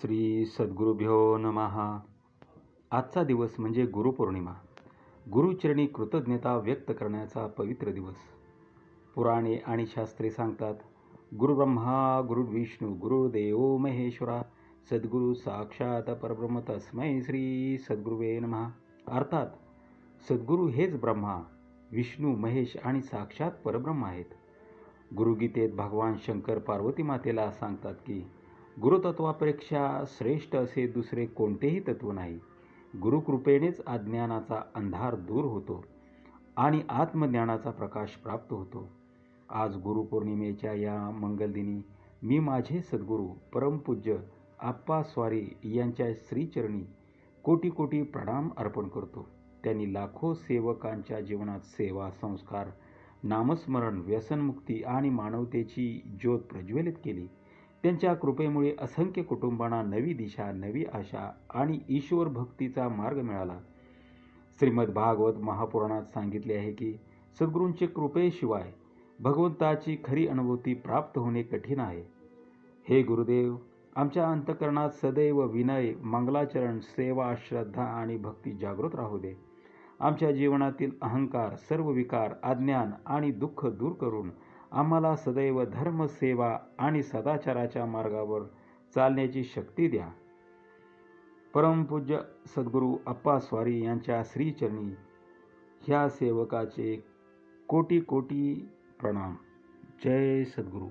श्री सद्गुरुभ्यो नमः. आजचा दिवस म्हणजे गुरुपौर्णिमा. गुरुचरणी कृतज्ञता व्यक्त करण्याचा पवित्र दिवस. पुराणे आणि शास्त्रे सांगतात, गुरुब्रह्मा गुरुर्विष्णू गुरुर्देवो महेश्वरा सद्गुरु साक्षात परब्रह्म तस्मै श्री सद्गुरुवे नमः. अर्थात सद्गुरू हेच ब्रह्मा, विष्णू, महेश आणि साक्षात परब्रह्म आहेत. गुरुगीतेत भगवान शंकर पार्वती मातेला सांगतात की गुरुतत्वापेक्षा श्रेष्ठ असे दुसरे कोणतेही तत्व नाही. गुरुकृपेनेच अज्ञानाचा अंधार दूर होतो आणि आत्मज्ञानाचा प्रकाश प्राप्त होतो. आज गुरुपौर्णिमेच्या या मंगलदिनी मी माझे सद्गुरू परमपूज्य आप्पा स्वारी यांच्या श्रीचरणी कोटी कोटी प्रणाम अर्पण करतो. त्यांनी लाखो सेवकांच्या जीवनात सेवा, संस्कार, नामस्मरण, व्यसनमुक्ती आणि मानवतेची ज्योत प्रज्वलित केली. त्यांच्या कृपेमुळे असंख्य कुटुंबांना नवी दिशा, नवी आशा आणि ईश्वर भक्तीचा मार्ग मिळाला. श्रीमद भागवत महापुराणात सांगितले आहे की सद्गुरूंचे कृपेशिवाय भगवंताची खरी अनुभूती प्राप्त होणे कठीण आहे. हे गुरुदेव, आमच्या अंतःकरणात सदैव विनय, मंगलाचरण, सेवा, श्रद्धा आणि भक्ती जागृत राहू दे. आमच्या जीवनातील अहंकार, सर्व विकार, अज्ञान आणि दुःख दूर करून आम्हाला सदैव धर्म, सेवा आणि सदाचाराच्या मार्गावर चालण्याची शक्ती द्या. परमपूज्य सद्गुरू आप्पा स्वारी यांच्या श्रीचरणी ह्या सेवकाचे कोटी कोटी प्रणाम. जय सद्गुरू.